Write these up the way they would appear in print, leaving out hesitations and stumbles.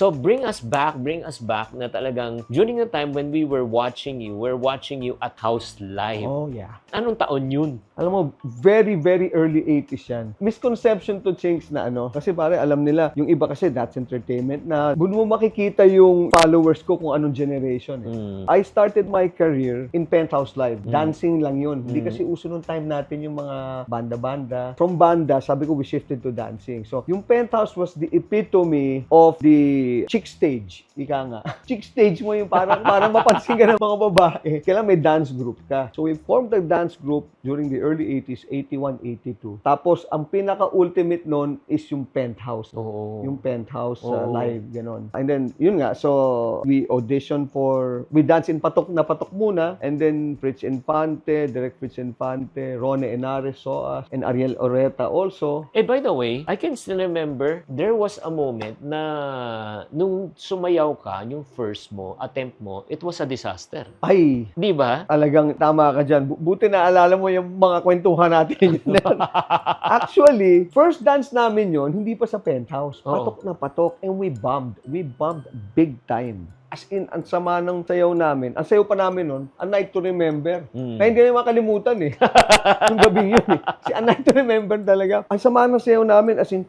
So bring us back na talagang during the time when we were watching you at House Live. Oh, yeah. Anong taon yun? Alam mo, very, very early 80s yan. Misconception to Chinks na kasi pare, alam nila, yung iba kasi that's entertainment na doon mo makikita yung followers ko kung anong generation. I started my career in Penthouse Live. Dancing lang yun. Hindi kasi uso nung time natin yung mga banda-banda. From banda, sabi ko, we shifted to dancing. So, yung Penthouse was the epitome of the chick stage. Ika nga. Chick stage mo yung parang mapansin ka ng mga babae. Kailangan may dance group ka. So, we formed a dance group during the early 80s, 81, 82. Tapos, ang pinaka-ultimate nun is yung Penthouse. Oo. Yung Penthouse live, ganon. And then, yun nga, so, we dance in patok na patok muna, and then Fritz Infante, Direk Fritz Infante, Rone Henares saw us, and Ariel Oreta also. By the way, I can still remember, there was a moment na nung sumayaw ka, yung first attempt mo, it was a disaster. Ay, Di ba? talagang tama ka dyan. Buti na alala mo yung mga kwentuhan natin. Actually, first dance namin yon hindi pa sa Penthouse. Patok na patok, and we bombed. We bombed big time. As in, ang sama ng sayaw namin. Ang sayaw pa namin nun, A Night to Remember. Kaya hindi na makalimutan eh. Yung gabing yun eh. A Night to Remember talaga. Ang sama ng sayaw namin, as in,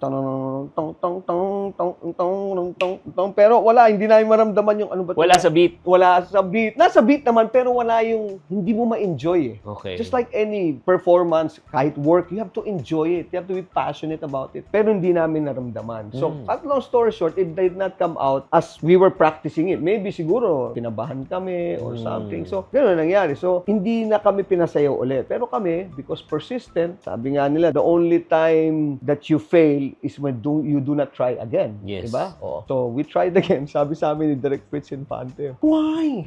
pero wala, hindi namin maramdaman yung ano ba. Wala sa beat. Wala sa beat. Nasa beat naman, pero wala yung, hindi mo ma-enjoy eh. Okay. Just like any performance, kahit work, you have to enjoy it. You have to be passionate about it. Pero hindi namin naramdaman. So, at long story short, it did not come out as we were practicing it. Maybe siguro, pinabahan kami or something. So, gano'n nangyari. So, hindi na kami pinasayaw ulit. Pero kami, because persistent, sabi nga nila, the only time that you fail is when you do not try again. Yes. Diba? Oh. So, we tried again. Sabi sa amin ni Direk Fritz Infante, why?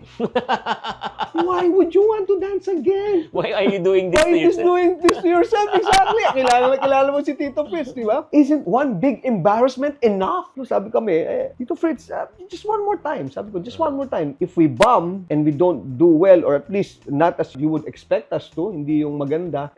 Why would you want to dance again? Why are you doing this Why to is yourself? doing this to yourself? Exactly. Kilala mo si Tito Fritz, di ba? Isn't one big embarrassment enough? So, sabi kami, Tito Fritz, just one more time. Sabi ko, just one more time. If we bomb and we don't do well, or at least not as you would expect us to, hindi yung maganda,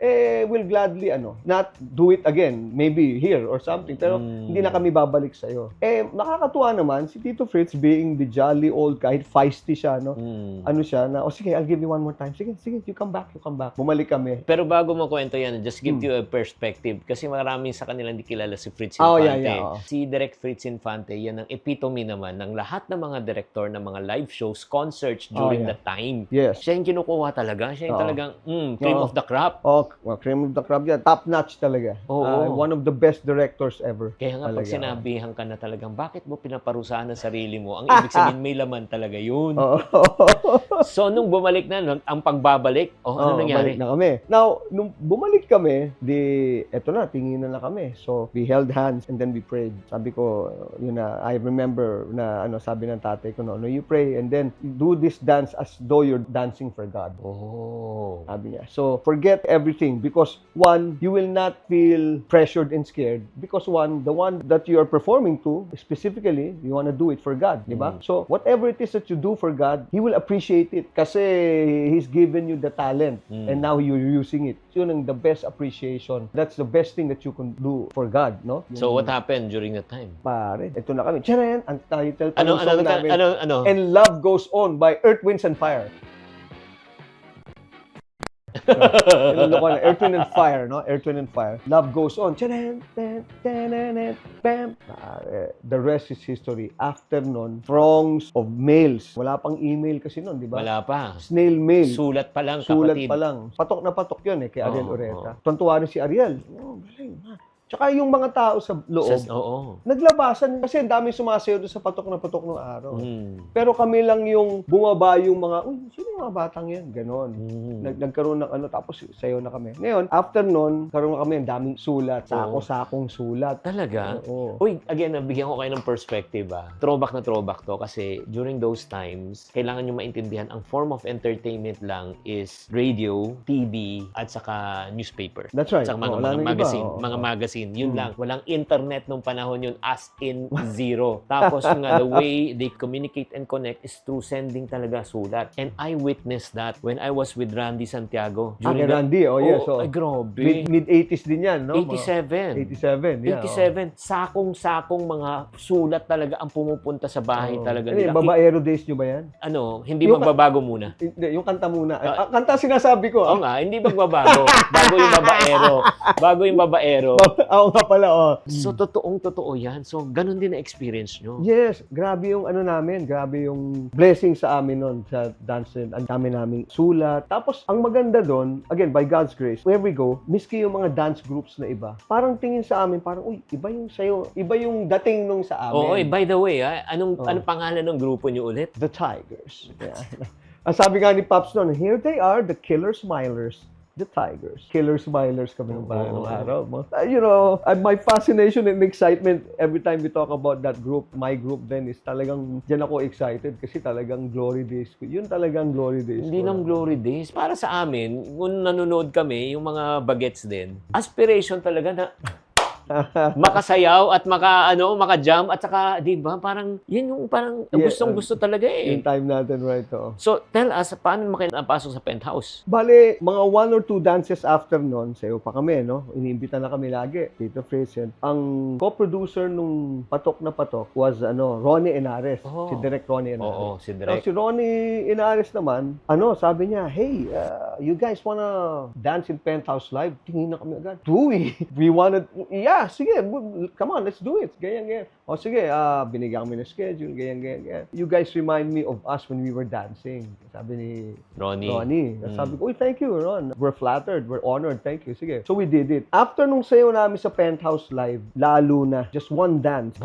we'll gladly, not do it again. Maybe here or something. Pero hindi na kami babalik sa'yo. Nakakatuwa naman, si Tito Fritz being the jolly old, kahit feisty siya, ano siya, na, sige, I'll give you one more time. Sige, you come back. Bumalik kami. Pero bago mo kwento yan, just give you a perspective. Kasi maraming sa kanila hindi kilala si Fritz Oh, Infante. yeah. Si Direk Fritz Infante, yan ang epitome naman ng lahat ng mga direktor ng mga live shows, concerts during the time. Yes. Siya yung kinukuha talaga. Siya yung talagang cream of the crop. Oh, cream of the crop yan. Top notch talaga. One of the best directors ever. Kaya nga, pag Talaga. sinabihan ka na talagang, bakit mo pinaparusahan ang sarili mo? Ang ibig sabihin, may laman talaga yun. So, nung bumalik na, ang pagbabalik, ano nangyari? Balik na kami. Now, nung bumalik kami, eto na, tinginan na kami. So, we held hands and then we prayed. Sabi ko, I remember na, sabi ng tatay ko, no, you pray and then do this dance as though you're dancing for God. Sabi niya. So, forget everything because one, you will not feel pressured and scared because the one that you are performing to, specifically, you want to do it for God, di ba? So, whatever it is that you do for God, He will appreciate it kasi He's given you the talent and now you're using it. Yun ang the best appreciation. That's the best thing that you can do for God, no? So, what happened during that time? Pare, ito na kami. Charan! Ang title pa Ano? ng song namin. And Love Goes On by Earth, Winds, and Fire. Earth, Wind, and Fire, no? Earth, Wind, and Fire. Love Goes On. Charan! Bam! The rest is history. After nun, throngs of mails. Wala pang email kasi nun, di ba? Wala pa. Snail mail. Sulat pa lang, Sulat kapatid. pa lang. Patok na patok yun kay Ariel Oreta. Oo. Tuntua rin si Ariel. Galing, ha? Tsaka yung mga tao sa loob, Oo. naglabasan kasi ang daming sumasayaw doon sa patok na patok ng araw. Pero kami lang yung bumaba yung mga, sino yung mga batang yan? Ganon. Nagkaroon ng tapos sayaw na kami. Ngayon, after nun, karoon na kami ang daming sulat. Sako-sakong sulat. Talaga? Oo. Uy, again, nabigyan ko kayo ng perspective. Throwback na throwback to kasi during those times, kailangan nyo maintindihan ang form of entertainment lang is radio, TV, at saka newspaper. That's right. Saka Wala mga nang magazine. iba. Mga magazine scene. Yun lang. Walang internet nung panahon yun, as in zero. Tapos nga, the way they communicate and connect is through sending talaga sulat. And I witnessed that when I was with Randy Santiago. Kay Randy, yes. Ay, grabe. Mid-80s din yan, no? 87. 87, yeah. 87. Sakong-sakong mga sulat talaga ang pumupunta sa bahay talaga nila. Babaero days nyo ba yan? Hindi magbabago muna. Hindi, yung kanta muna. Kanta sinasabi ko. Oo nga, hindi magbabago. Bago yung babaero. Bago yung babaero. Oo nga pala, So, totoo yan. So, ganun din na experience nyo. Yes, grabe yung namin, grabe yung blessing sa amin nun sa dance. Ang dami naming sulat. Tapos, ang maganda doon, again, by God's grace, where we go, miski yung mga dance groups na iba, parang tingin sa amin, parang, uy, iba yung sayo, iba yung dating nung sa amin. Oo, by the way, anong pangalan ng grupo nyo ulit? The Tigers. Yeah. Ang sabi nga ni Pops noon, here they are, the Killer Smilers. The Tigers. Killer Smilers kami nung araw. My fascination and excitement every time we talk about that group, my group then is talagang, dyan ako excited kasi talagang glory days ko. Yun talagang glory days Hindi ko. lang glory days. Para sa amin, kung nanonood kami, yung mga bagets din, aspiration talaga na makasayaw at maka-jump at saka, di ba, parang, yun yung parang gustong-gusto talaga eh. Yung time natin, right? So, tell us, paano napasok sa penthouse? Bale, mga 1 or 2 dances after nun, sayo pa kami, no? Iniimbita na kami lagi, Tito Friesen. Ang co-producer nung Patok na Patok was, Ronnie Henares. Si Direk Ronnie Henares. Oo, si Direk. Si Ronnie Henares naman, sabi niya, hey, you guys wanna dance in Penthouse Live? Tingin na kami agad. Do we? We wanted, sige, come on, let's do it. Ganyan. O sige, binigyan kami ng schedule, ganyan. You guys remind me of us when we were dancing. Sabi ni Ronnie. Sabi ko, thank you, Ron. We're flattered, we're honored, thank you. Sige. So we did it. After nung sayo namin sa Penthouse Live, lalo na, just one dance.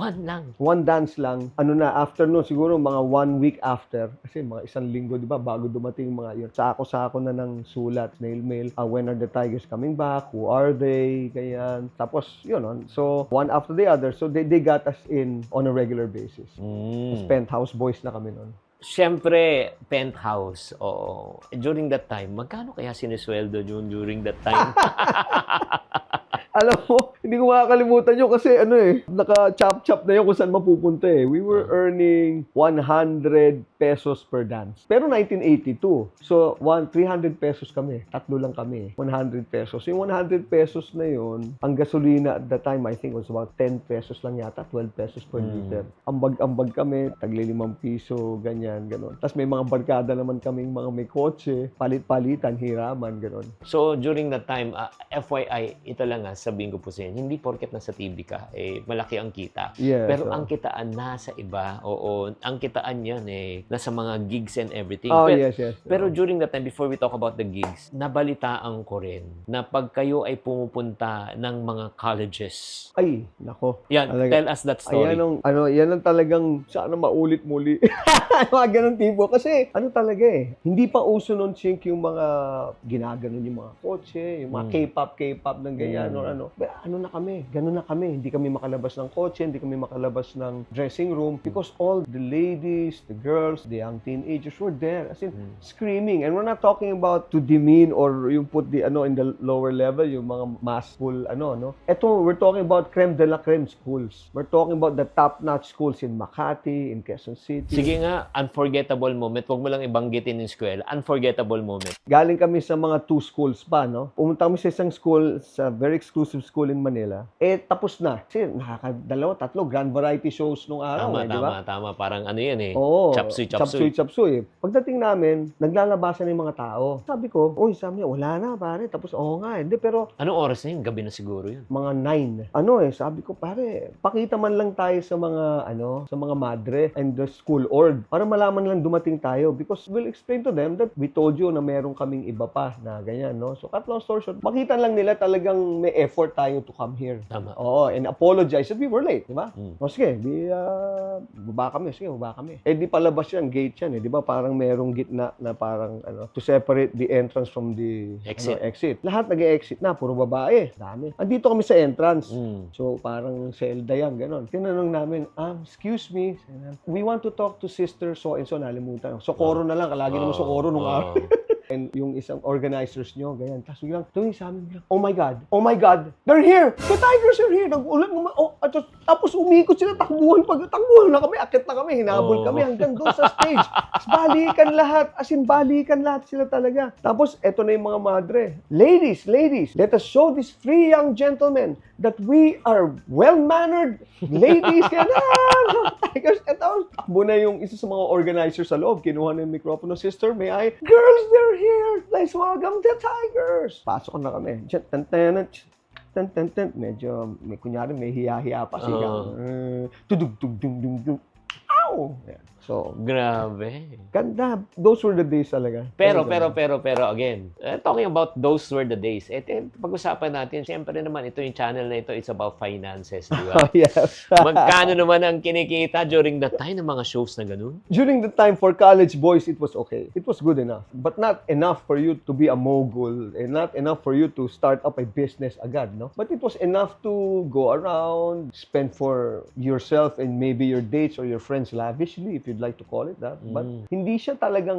One dance lang. After nun, siguro mga 1 week after, kasi mga 1 linggo, di ba, bago dumating mga yun, sako-sako na ng sulat, snail mail, when are the Tigers coming back? Who are they? Ganyan. Tapos, yun, so one after the other, so they got us in on a regular basis. Penthouse boys na kami nun. Siyempre, penthouse. Oo. During that time, magkano kaya sinisweldo yun during that time? Alam mo, hindi ko makakalimutan yun kasi naka-chop-chop na yun kung saan mapupunta eh. We were earning 100 pesos per dance. Pero 1982. So, 300 pesos kami. 3 lang kami. 100 pesos. Yung 100 pesos na yun, ang gasolina at the time, I think was about 10 pesos lang yata, 12 pesos per liter. Ambag-ambag kami, tagli 5 piso, ganyan, ganon. Tapos may mga barkada naman kaming mga may kotse, palit-palitan, hiraman, ganon. So, during that time, FYI, ito lang sabihin ko po sa inyo, hindi porket nasa TV ka, malaki ang kita. Yes, pero ang kitaan nasa iba. Oo, ang kitaan yan nasa mga gigs and everything. Yes. Pero during that time, before we talk about the gigs, nabalitaan ko rin na pag kayo ay pumupunta ng mga colleges. Ay, nako. Yan, tell us that story. Yan ang talagang sana maulit muli. Mga ganun tipo. Kasi, talaga hindi pa uso nun, Chink, yung mga ginaganon yung mga kotse, yung mga K-pop ng ganyan, or ganun na kami. Hindi kami makalabas ng kotse, hindi kami makalabas ng dressing room because all the ladies, the girls, the young teenagers were there, as in, screaming. And we're not talking about to demean or yung put the, in the lower level, yung mga mass school, Ito, we're talking about creme de la creme schools. We're talking about the top-notch schools in Makati, in Quezon City. Sige nga, unforgettable moment. Huwag mo lang ibanggitin yung school. Unforgettable moment. Galing kami sa mga 2 schools pa, Pumunta kami sa isang school, sa very exclusive school in Manila. Tapos na. Kasi nakaka-2, 3 grand variety shows nung araw. Tama. Parang yan Oo. Chapsuy. Pagdating namin, naglalabasan yung mga tao. Sabi sabi niya, wala na, pare. Tapos, nga, hindi, pero... Anong oras na yun? Gabi na siguro yun. Mga 9. Sabi ko, pare, pakita man lang tayo sa mga, sa mga madre and the school org para malaman lang dumating tayo because we'll explain to them that we told you na meron kaming iba pa na ganyan, So, cut long story short, makita lang nila talagang may effort tayo to come here. Tama. Oo, and apologize that we were late, di ba? O sige, baba kami. Di palabas yan, gate yan, di ba? Parang merong gitna na parang, to separate the entrance from the exit. Lahat nag-exit na, puro babae. Dami. Andito kami sa entrance. So, parang selda yan, ganon. Tinanong namin, excuse me, we want to talk to sister so-and-so, nalimutan. Socorro na lang, kalagi naman Socorro nung araw. And yung isang organizers nyo, ganyan. Tapos biglang, tumingin sa amin, biglang, oh my God, they're here! The Tigers are here! Nag-ulan naman, tapos umikot sila, takbuhan na kami, akit na kami, hinabol kami hanggang doon sa stage. Tapos balikan lahat, as in balikan lahat sila talaga. Tapos, eto na yung mga madre. Ladies, let us show these 3 young gentlemen that we are well-mannered ladies. Kaya na, Tigers. Eto, takbo na yung isa sa mga organizers sa loob. Kinuha na yung mikropono. Sister, may I? Girls, they're here. Let's welcome the Tigers. Pasok na kami. Medyo, kunyari, may hiya-hiya pa siya. Tudug-tug-dung-dung-dung. Ow! Yeah. So, Grabe. ganda. Those were the days talaga. Pero again, talking about those were the days. Pag-usapan natin, siyempre naman, ito yung channel na ito, it's about finances, di ba? Oh, yes. Magkano naman ang kinikita during that time ng mga shows na ganun? During the time for college boys, it was okay. It was good enough. But not enough for you to be a mogul and not enough for you to start up a business agad, no? But it was enough to go around, spend for yourself and maybe your dates or your friends lavishly, if you'd like to call it that. But hindi siya talagang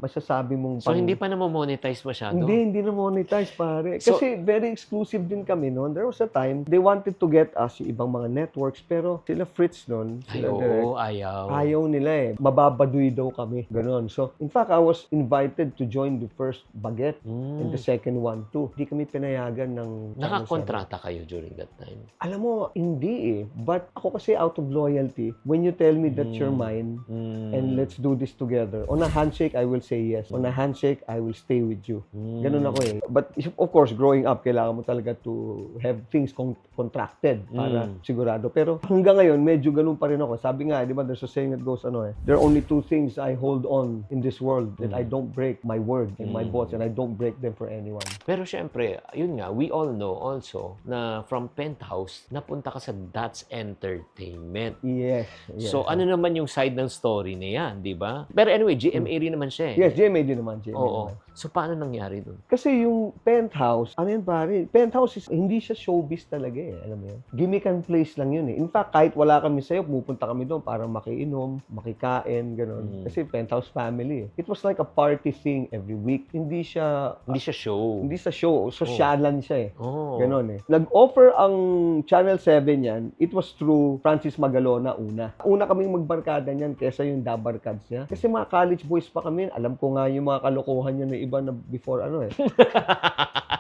masasabi mong... So, hindi pa na-monetize masyado? Hindi na monetize, pare. Kasi very exclusive din kami noon. There was a time, they wanted to get us yung ibang mga networks, pero sila Fritz noon, Ay, sila oo, Direk, ayaw. ayaw nila eh. Mababaduy daw kami. Ganon. So, in fact, I was invited to join the first Baguette and the second one too. Hindi kami pinayagan ng... Nakakontrata kayo during that time? Alam mo, hindi eh. But ako kasi out of loyalty, when you tell me that you're mine, and let's do this together. On a handshake, I will say yes. On a handshake, I will stay with you. Ganun ako eh. But of course, growing up, kailangan mo talaga to have things contracted para sigurado. Pero hanggang ngayon, medyo ganun pa rin ako. Sabi nga, di ba, there's a saying that goes, there are only 2 things I hold on in this world, that I don't break my word and my boss, and I don't break them for anyone. Pero syempre, yun nga, we all know also na from Penthouse, napunta ka sa That's Entertainment. Yes. So, ano naman yung side ng story na yan, di ba? Pero anyway, GMA rin naman siya eh. Yes, GMA din naman. Oo. So, paano nangyari dun? Kasi yung Penthouse, ano yan pare? Penthouse hindi siya showbiz talaga eh. Alam mo yun? Gimmick and place lang yun eh. In fact, kahit wala kami sa'yo, pupunta kami doon para makiinom, makikain, gano'n. Kasi Penthouse family eh. It was like a party thing every week. Hindi siya show. Hindi sa show. Sosyalan siya eh. Oh. Ganon eh. Nag-offer ang Channel 7 yan, it was through Francis Magalona una. Una kaming magbarkada niyan kesa yung dabarkads niya. Kasi mga college boys pa kami. Alam ko nga yung mga kalokohan niya na iba na before ano eh.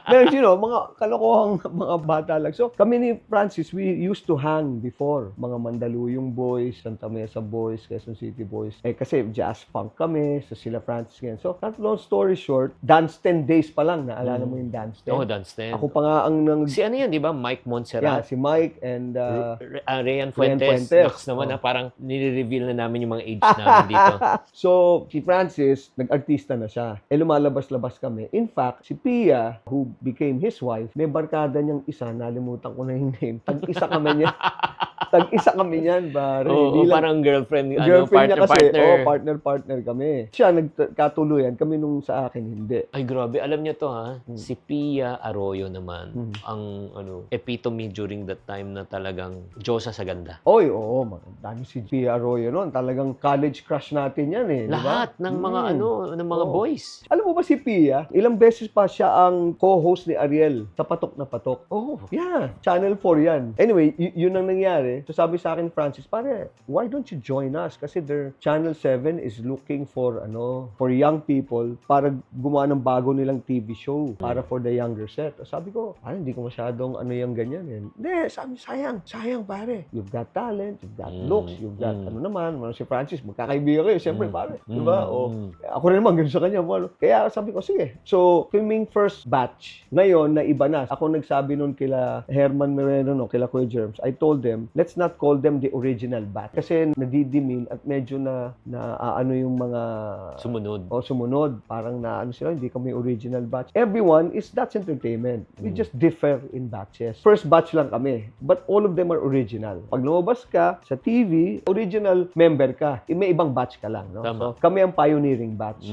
Pero mga kalokohang mga bata lang. So kami ni Francis, we used to hang before. Mga Mandaluyong boys, Santa Mesa boys, Quezon City boys. Kasi jazz funk kami, sa sila Francis ngayon. So cut long story short, Dance 10 days pa lang. Naalala mo yung Dance 10? Oo, Dance 10. Ako pa nga ang Si ano yan, di ba? Mike Yeah, Montserrat. si Mike and Rayan Fuentes. Fuentes. Naks naman na parang nire-reveal na namin yung mga age namin dito. So, si Francis, nag-artista na siya. Lumalabas-labas kami. In fact, si Pia, who became his wife, may barkada niyang isa, nalimutan ko na yung name. Tag-isa kami niya. Tag-isa kami niyan, pare. Oo, parang girlfriend Girlfriend niya kasi, partner. partner kami. Siya, nagkatuluyan. Kami nung sa akin, hindi. Ay, grabe. Alam niyo to, ha? Si Pia Arroyo naman, ang epitome during that time na talagang Diyosa sa ganda. Oy, oo. Dami si Pia Arroyo noon. Talagang college crush natin yan eh. Lahat diba? ng mga ng mga Oo. boys. Alam mo ba si Pia, ilang beses pa siya ang co-host ni Ariel sa Patok na Patok. Oh. Yeah, Channel 4 yan. Anyway, yun ang nangyari. So sabi sa akin, Francis, pare, why don't you join us? Kasi their Channel 7 is looking for young people para gumawa ng bago nilang TV show para for the younger set. Sabi ko, hindi ko masyadong yung ganyan. Hindi, sabi, sayang pare. You've got talent, you've got looks, you've got si Francis, magkakaibigan kayo, siyempre pare. Diba? Ako rin naman, ganun sa kanya. Kaya sabi ko, sige. So, filming first batch. Ngayon, na iba na. Ako nagsabi nun kila Herman Moreno, kila Kuya Germs, I told them, let's not call them the original batch. Kasi nadidimin at medyo na yung mga sumunod. Parang sila, hindi kami original batch. Everyone is That's Entertainment. We just differ in batches. First batch lang kami. But all of them are original. Pag lumabas ka sa TV, original member ka. May ibang batch ka lang. No? So, kami ang pioneering batch.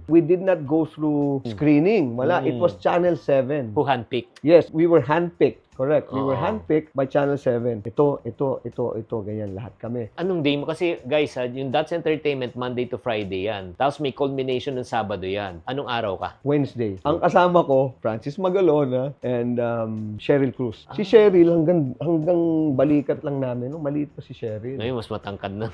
We did not go through screening. Wala. It was Channel 7. Who handpicked? Yes, we were handpicked. Correct. We were Oo. handpicked by Channel 7. Ito, ganyan lahat kami. Anong day mo? Kasi guys, yung That's Entertainment, Monday to Friday yan. Tapos may culmination ng Sabado yan. Anong araw ka? Wednesday. Ang kasama ko, Francis Magalona and Cheryl Cruz. Si Cheryl, hanggang balikat lang namin. No? Maliit pa si Cheryl. Ngayon, mas matangkad na.